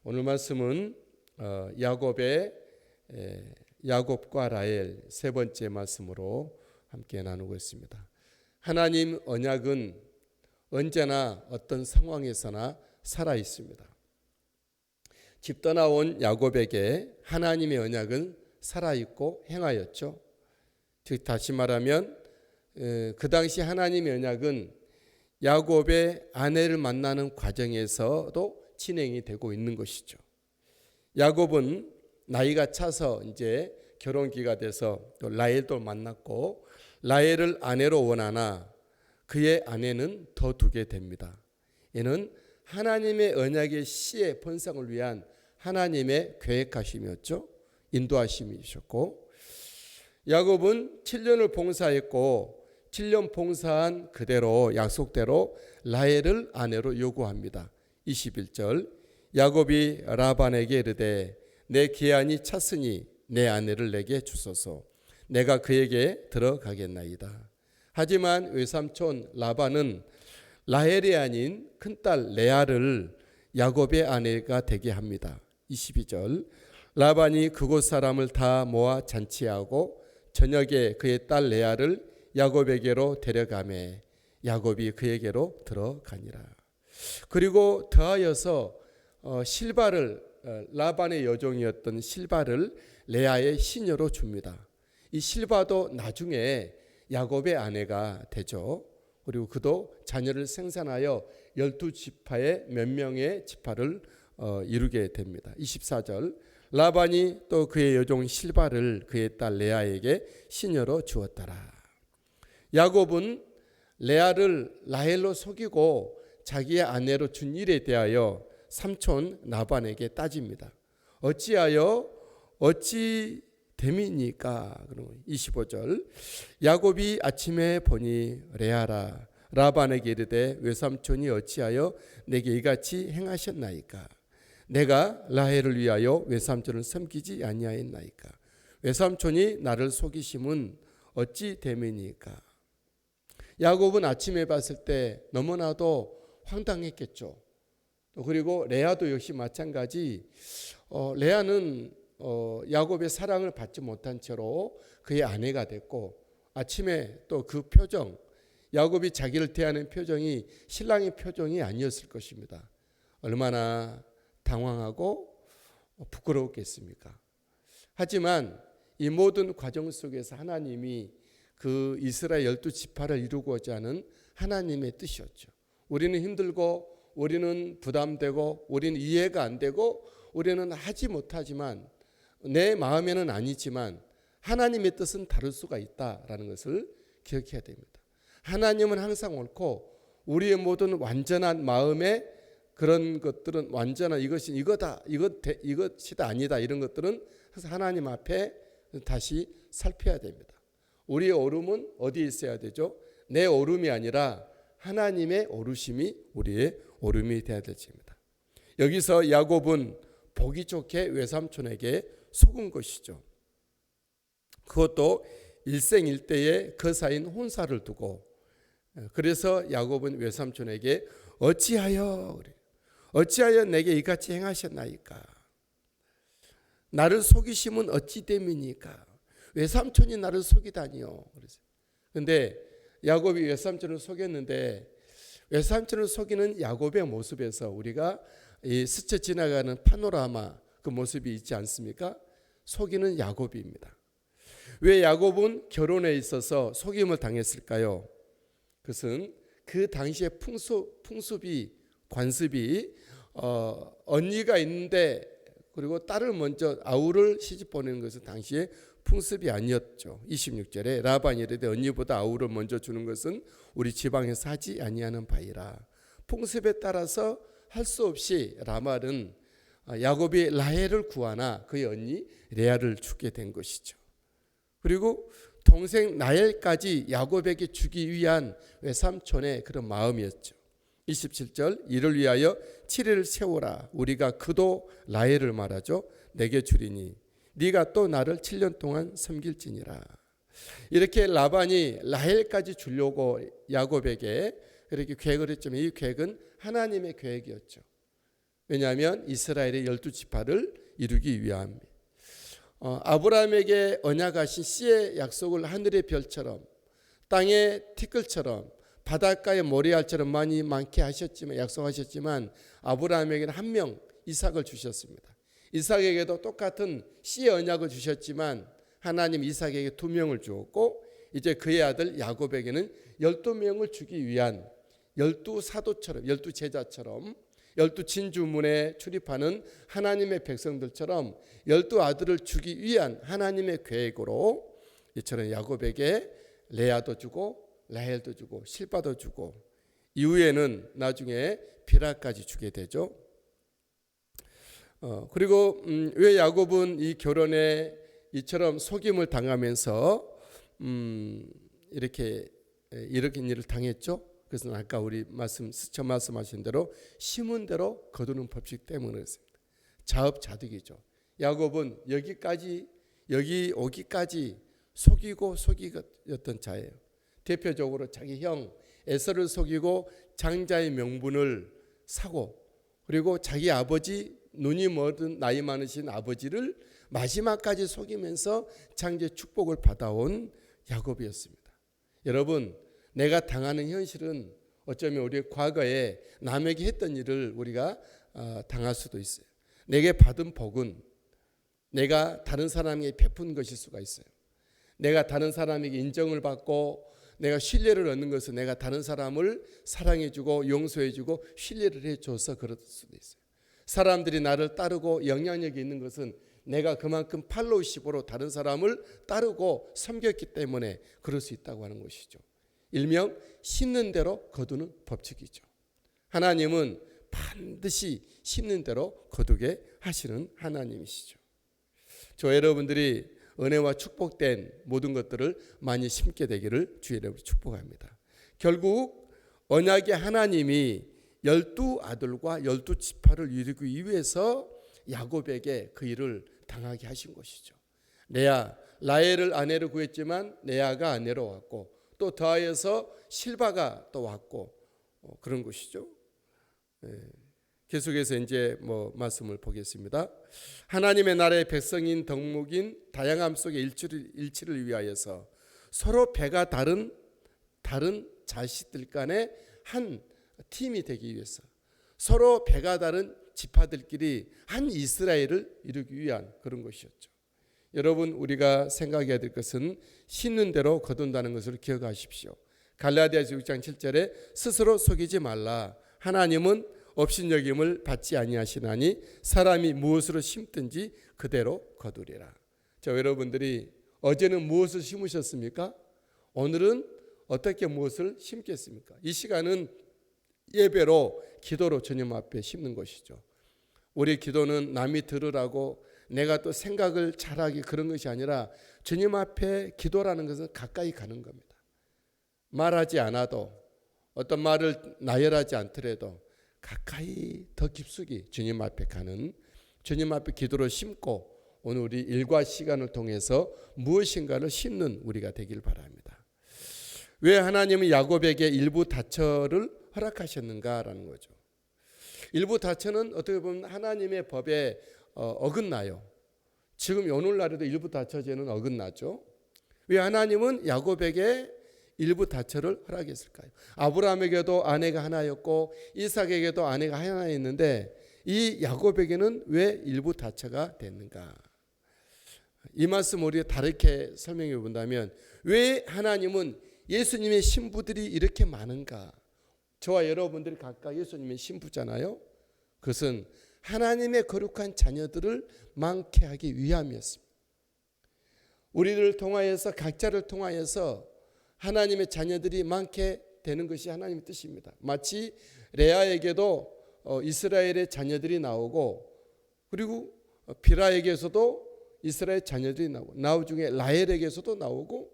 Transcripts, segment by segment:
오늘 말씀은 야곱과 라헬 세 번째 말씀으로 함께 나누고 있습니다. 하나님 언약은 언제나 어떤 상황에서나 살아 있습니다. 집 떠나온 야곱에게 하나님의 언약은 살아 있고 행하였죠. 즉 다시 말하면 그 당시 하나님의 언약은 야곱의 아내를 만나는 과정에서도 진행이 되고 있는 것이죠. 야곱은 나이가 차서 이제 결혼기가 돼서 또 라헬도 만났고 라헬을 아내로 원하나 그의 아내는 더 두게 됩니다. 이는 하나님의 언약의 씨의 번성을 위한 하나님의 계획하심이었죠. 인도하심이셨고 야곱은 7년을 봉사했고 7년 봉사한 그대로 약속대로 라헬을 아내로 요구합니다. 21절 야곱이 라반에게 이르되 내 기한이 찼으니 내 아내를 내게 주소서 내가 그에게 들어가겠나이다. 하지만 외삼촌 라반은 라헬이 아닌 큰딸 레아를 야곱의 아내가 되게 합니다. 22절 라반이 그곳 사람을 다 모아 잔치하고 저녁에 그의 딸 레아를 야곱에게로 데려가매 야곱이 그에게로 들어가니라. 그리고 더하여서 실바를 라반의 여종이었던 실바를 레아의 시녀로 줍니다. 이 실바도 나중에 야곱의 아내가 되죠. 그리고 그도 자녀를 생산하여 12지파의 몇 명의 지파를 이루게 됩니다. 24절 라반이 또 그의 여종 실바를 그의 딸 레아에게 시녀로 주었더라. 야곱은 레아를 라헬로 속이고 자기의 아내로 준 일에 대하여 삼촌 라반에게 따집니다. 어찌 됨이니까? 25절 야곱이 아침에 보니 레아라 라반에게 이르되 외삼촌이 어찌하여 내게 이같이 행하셨나이까? 내가 라헬을 위하여 외삼촌을 섬기지 아니하였나이까? 외삼촌이 나를 속이심은 어찌 됨이니까? 야곱은 아침에 봤을 때 너무나도 황당했겠죠. 그리고 레아도 역시 마찬가지. 레아는 야곱의 사랑을 받지 못한 채로 그의 아내가 됐고 아침에 또 그 표정 야곱이 자기를 대하는 표정이 신랑의 표정이 아니었을 것입니다. 얼마나 당황하고 부끄러웠겠습니까? 하지만 이 모든 과정 속에서 하나님이 그 이스라엘 12지파를 이루고자 하는 하나님의 뜻이었죠. 우리는 힘들고 우리는 부담되고 우리는 이해가 안 되고 우리는 하지 못하지만 내 마음에는 아니지만 하나님의 뜻은 다를 수가 있다라는 것을 기억해야 됩니다. 하나님은 항상 옳고 우리의 모든 완전한 마음의 그런 것들은 완전한 이것이 이것이다 아니다 이런 것들은 항상 하나님 앞에 다시 살펴야 됩니다. 우리의 오름은 어디에 있어야 되죠? 내 오름이 아니라 하나님의 오르심이 우리의 오름이 되어야 될지입니다. 여기서 야곱은 보기 좋게 외삼촌에게 속은 것이죠. 그것도 일생일대의 거사인 혼사를 두고 그래서 야곱은 외삼촌에게 어찌하여 내게 이같이 행하셨나이까? 나를 속이심은 어찌 됨이니까? 외삼촌이 나를 속이다니요. 그런데 야곱이 외삼촌을 속였는데 외삼촌을 속이는 야곱의 모습에서 우리가 이 스쳐 지나가는 파노라마 그 모습이 있지 않습니까? 속이는 야곱입니다. 왜 야곱은 결혼에 있어서 속임을 당했을까요? 그것은 그 당시의 풍습이 관습이 언니가 있는데 그리고 딸을 먼저 아우를 시집 보내는 것은 당시에 풍습이 아니었죠. 26절에 라반이 이르되 언니보다 아우를 먼저 주는 것은 우리 지방에서 하지 아니하는 바이라. 풍습에 따라서 할 수 없이 라말은 야곱이 라헬을 구하나 그의 언니 레아를 주게 된 것이죠. 그리고 동생 라헬까지 야곱에게 주기 위한 외삼촌의 그런 마음이었죠. 27절 이를 위하여 7일을 세우라. 우리가 그도 라헬을 말하죠. 내게 주리니 네가 또 나를 7년 동안 섬길지니라. 이렇게 라반이 라헬까지 주려고 야곱에게 그렇게 계획을 했지만 이 계획은 하나님의 계획이었죠. 왜냐하면 이스라엘의 12지파를 이루기 위함. 아브라함에게 언약하신 씨의 약속을 하늘의 별처럼 땅의 티끌처럼 바닷가의 모래알처럼 많게 하셨지만, 약속하셨지만 아브라함에게는 한 명 이삭을 주셨습니다. 이삭에게도 똑같은 씨의 언약을 주셨지만 하나님 이삭에게 2명을 주었고, 이제 그의 아들 야곱에게는 12명을 주기 위한 12사도처럼, 12제자처럼, 12진주문에 출입하는 하나님의 백성들처럼 12아들을 주기 위한 하나님의 계획으로 이처럼 야곱에게 레아도 주고 라헬도 주고 실바도 주고, 이후에는 나중에 비라까지 주게 되죠. 그리고 왜 야곱은 이 결혼에 이처럼 속임을 당하면서 이렇게 일을 당했죠? 그것은 아까 우리 스쳐 말씀하신 대로 심은 대로 거두는 법칙 때문에 그렇습니다. 자업자득이죠. 야곱은 여기 오기까지 속이고 속이었던 자예요. 대표적으로 자기 형 에서를 속이고 장자의 명분을 사고, 그리고 자기 아버지, 눈이 멀은 나이 많으신 아버지를 마지막까지 속이면서 장자의 축복을 받아온 야곱이었습니다. 여러분, 내가 당하는 현실은 어쩌면 우리 과거에 남에게 했던 일을 우리가 당할 수도 있어요. 내게 받은 복은 내가 다른 사람에게 베푼 것일 수가 있어요. 내가 다른 사람에게 인정을 받고 내가 신뢰를 얻는 것은 내가 다른 사람을 사랑해주고 용서해주고 신뢰를 해줘서 그럴 수도 있어요. 사람들이 나를 따르고 영향력이 있는 것은 내가 그만큼 팔로우십으로 다른 사람을 따르고 섬겼기 때문에 그럴 수 있다고 하는 것이죠. 일명 심는 대로 거두는 법칙이죠. 하나님은 반드시 심는 대로 거두게 하시는 하나님이시죠. 저 여러분들이 은혜와 축복된 모든 것들을 많이 심게 되기를 주의 이름으로 축복합니다. 결국 언약의 하나님이 12아들과 12지파를 이루기 위해서 야곱에게 그 일을 당하게 하신 것이죠. 라헬을 아내로 구했지만 레아가 아내로 왔고, 또 더하여서 실바가 또 왔고, 그런 것이죠. 계속해서 이제 말씀을 보겠습니다. 하나님의 나라의 백성인 덕목인 다양함 속의 일치를 위하여서 서로 배가 다른 자식들 간의 한 팀이 되기 위해서, 서로 배가 다른 지파들끼리 한 이스라엘을 이루기 위한 그런 것이었죠. 여러분, 우리가 생각해야 될 것은 심는 대로 거둔다는 것을 기억하십시오. 갈라디아서 6장 7절에 스스로 속이지 말라. 하나님은 업신여김을 받지 아니하시나니 사람이 무엇으로 심든지 그대로 거두리라. 자, 여러분들이 어제는 무엇을 심으셨습니까? 오늘은 어떻게 무엇을 심겠습니까? 이 시간은 예배로, 기도로 주님 앞에 심는 것이죠. 우리 기도는 남이 들으라고 내가 또 생각을 잘하기 그런 것이 아니라 주님 앞에 기도라는 것은 가까이 가는 겁니다. 말하지 않아도, 어떤 말을 나열하지 않더라도 가까이 더 깊숙이 주님 앞에 가는, 주님 앞에 기도로 심고 오늘 우리 일과 시간을 통해서 무엇인가를 심는 우리가 되길 바랍니다. 왜 하나님은 야곱에게 일부 다처를 허락하셨는가라는 거죠. 일부 다처는 어떻게 보면 하나님의 법에 어긋나요. 지금 오늘날에도 일부 다처제는 어긋나죠. 왜 하나님은 야곱에게 일부 다처를 허락했을까요? 아브라함에게도 아내가 하나였고 이삭에게도 아내가 하나였는데 이 야곱에게는 왜 일부 다처가 됐는가? 이 말씀 우리가 다르게 설명해 본다면, 왜 하나님은 예수님의 신부들이 이렇게 많은가? 저와 여러분들이 각각 예수님의 신부잖아요. 그것은 하나님의 거룩한 자녀들을 많게 하기 위함이었습니다. 우리를 통하여서, 각자를 통하여서 하나님의 자녀들이 많게 되는 것이 하나님의 뜻입니다. 마치 레아에게도 이스라엘의 자녀들이 나오고, 그리고 비라에게서도 이스라엘 자녀들이 나오고, 나중에 라헬에게서도 나오고,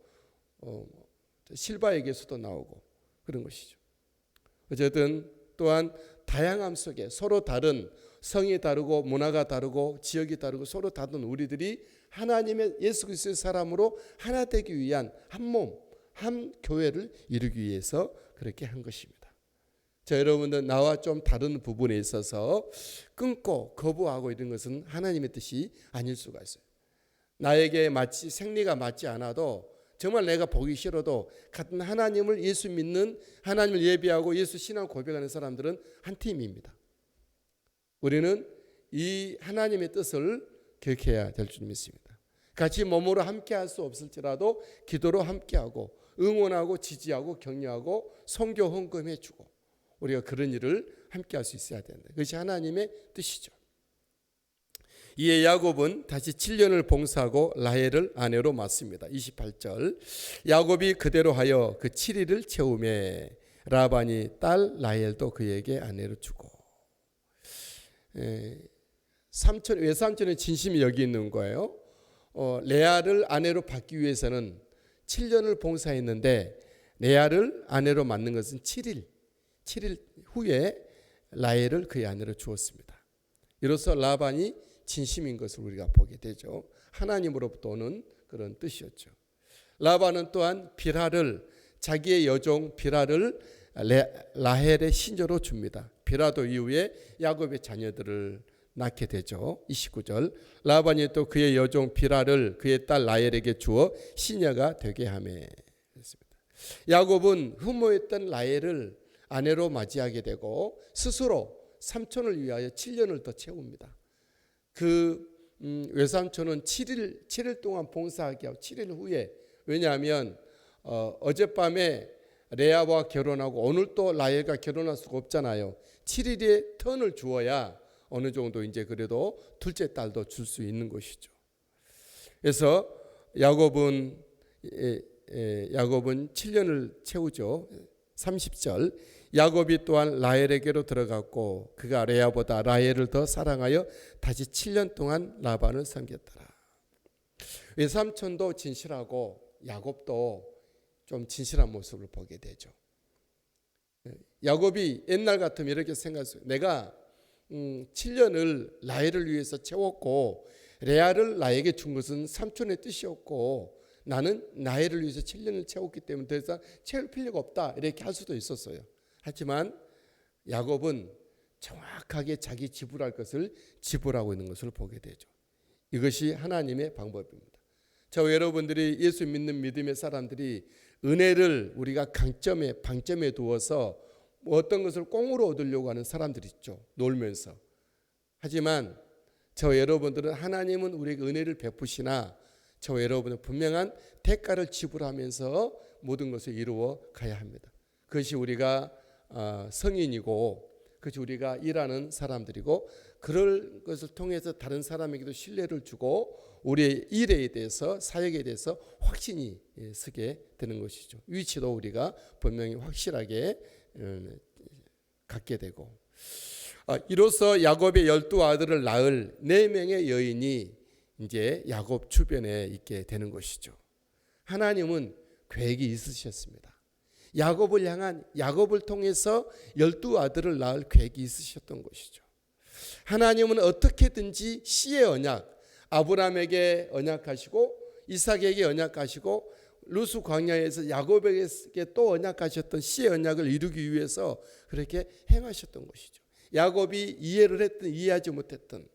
실바에게서도 나오고 그런 것이죠. 어쨌든 또한 다양함 속에 서로 다른, 성이 다르고 문화가 다르고 지역이 다르고 서로 다른 우리들이 하나님의 예수 그리스도의 사람으로 하나 되기 위한 한 몸, 한 교회를 이루기 위해서 그렇게 한 것입니다. 여러분들 나와 좀 다른 부분에 있어서 끊고 거부하고 이런 것은 하나님의 뜻이 아닐 수가 있어요. 나에게 마치 생리가 맞지 않아도 정말 내가 보기 싫어도 같은 하나님을 예수 믿는 하나님을 예배하고 예수 신앙 고백하는 사람들은 한 팀입니다. 우리는 이 하나님의 뜻을 기억해야 될 줄 믿습니다. 같이 몸으로 함께할 수 없을지라도 기도로 함께하고 응원하고 지지하고 격려하고 선교 헌금해주고 우리가 그런 일을 함께할 수 있어야 된다. 그것이 하나님의 뜻이죠. 이에 야곱은 다시 7년을 봉사하고 라헬을 아내로 맞습니다. 28절 야곱이 그대로 하여 그 7일을 채우매 라반이 딸 라헬도 그에게 아내로 주고 외삼촌의 진심이 여기 있는 거예요. 레아를 아내로 받기 위해서는 7년을 봉사했는데 레아를 아내로 맞는 것은 7일 후에 라헬을 그의 아내로 주었습니다. 이로써 라반이 진심인 것을 우리가 보게 되죠. 하나님으로부터 오는 그런 뜻이었죠. 라반은 또한 빌하를 자기의 여종 빌하를 라헬의 신녀로 줍니다. 빌하도 이후에 야곱의 자녀들을 낳게 되죠. 29절 라반이 또 그의 여종 빌하를 그의 딸 라헬에게 주어 신녀가 되게 하매 했습니다. 야곱은 흠모했던 라헬을 아내로 맞이하게 되고 스스로 삼촌을 위하여 7년을 더 채웁니다. 그 외삼촌은 7일 동안 봉사하게 하고 7일 후에 왜냐하면 어젯밤에 레아와 결혼하고 오늘 또 라헬과 결혼할 수가 없잖아요. 7일의 턴을 주어야 어느 정도 이제 그래도 둘째 딸도 줄 수 있는 것이죠. 그래서 야곱은 7년을 채우죠. 30절 야곱이 또한 라헬에게로 들어갔고 그가 레아보다 라헬을 더 사랑하여 다시 7년 동안 라반을 섬겼더라. 외삼촌도 진실하고 야곱도 좀 진실한 모습을 보게 되죠. 야곱이 옛날 같으면 이렇게 생각했어요. 내가 7년을 라헬을 위해서 채웠고 레아를 나에게 준 것은 삼촌의 뜻이었고 나는 라헬을 위해서 7년을 채웠기 때문에 더 이상 채울 필요가 없다 이렇게 할 수도 있었어요. 하지만 야곱은 정확하게 자기 지불할 것을 지불하고 있는 것을 보게 되죠. 이것이 하나님의 방법입니다. 저와 여러분들이 예수 믿는 믿음의 사람들이 은혜를 우리가 방점에 두어서 어떤 것을 꽁으로 얻으려고 하는 사람들이 있죠. 놀면서. 하지만 저와 여러분들은 하나님은 우리에게 은혜를 베푸시나 저와 여러분은 분명한 대가를 지불하면서 모든 것을 이루어 가야 합니다. 그것이 우리가 성인이고 그것이 우리가 일하는 사람들이고 그럴 것을 통해서 다른 사람에게도 신뢰를 주고 우리의 일에 대해서 사역에 대해서 확신이 서게 되는 것이죠. 위치도 우리가 분명히 확실하게 갖게 되고 이로써 야곱의 12아들을 낳을 4명의 여인이 이제 야곱 주변에 있게 되는 것이죠. 하나님은 계획이 있으셨습니다. 야곱을 통해서 12아들을 낳을 계획이 있으셨던 것이죠. 하나님은 어떻게든지 씨의 언약, 아브라함에게 언약하시고 이삭에게 언약하시고 루스 광야에서 야곱에게 또 언약하셨던 씨의 언약을 이루기 위해서 그렇게 행하셨던 것이죠. 야곱이 이해를 했든 이해하지 못했든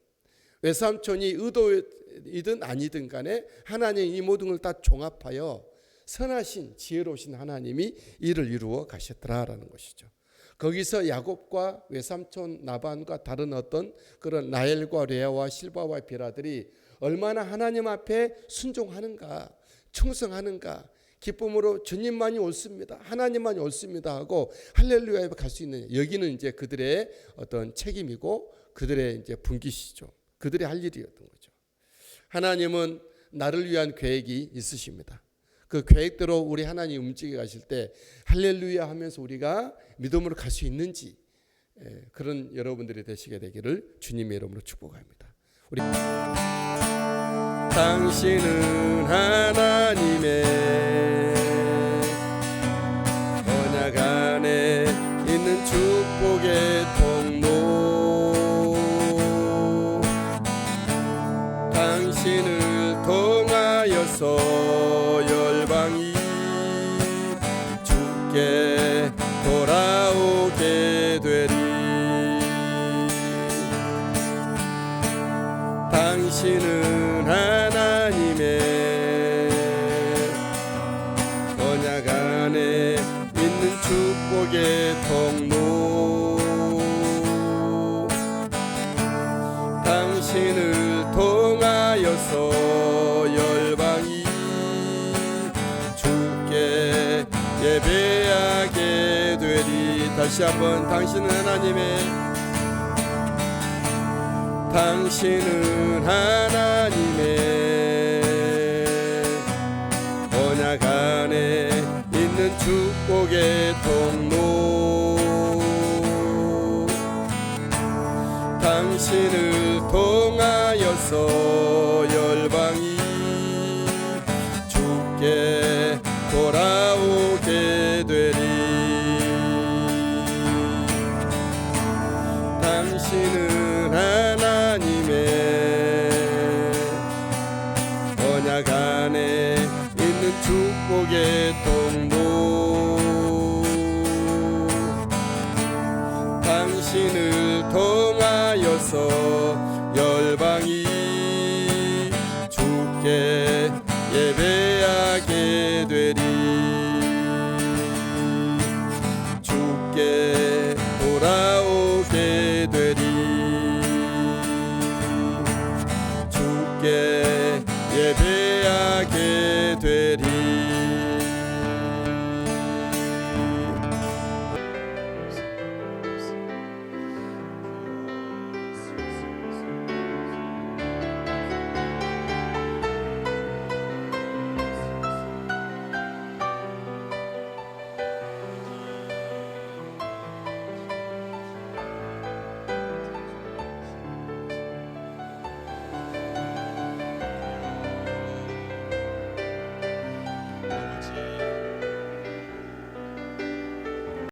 외삼촌이 의도이든 아니든 간에 하나님 이 모든 걸 다 종합하여 선하신 지혜로우신 하나님이 이를 이루어 가셨더라라는 것이죠. 거기서 야곱과 외삼촌 라반과 다른 어떤 그런 라헬과 레아와 실바와 빌하들이 얼마나 하나님 앞에 순종하는가, 충성하는가, 기쁨으로 주님만이 옳습니다, 하나님만이 옳습니다 하고 할렐루야에 갈 수 있는 여기는 이제 그들의 어떤 책임이고 그들의 이제 분기시죠. 그들의 할 일이었던 거죠. 하나님은 나를 위한 계획이 있으십니다. 그 계획대로 우리 하나님 움직여 가실 때 할렐루야 하면서 우리가 믿음으로 갈 수 있는지 그런 여러분들이 되시게 되기를 주님의 이름으로 축복합니다. 우리 당신은 하나님의 언약 안에 있는 축복의 통로 당신을 통하여서 열방이 주께 돌아오게 안에 있는 축복의 통로 당신을 통하여서 열방이 주께 예배하게 되리. 다시 한번 당신은 하나님의 언약 안에 있는 축복의 통로 당신을 통하여서 열방이 주께 돌아오게 되리. 당신은 하나님의 언약 안에 있는 축복의 통로 당신을 통하여서 열방이 주께 예배하게 되리.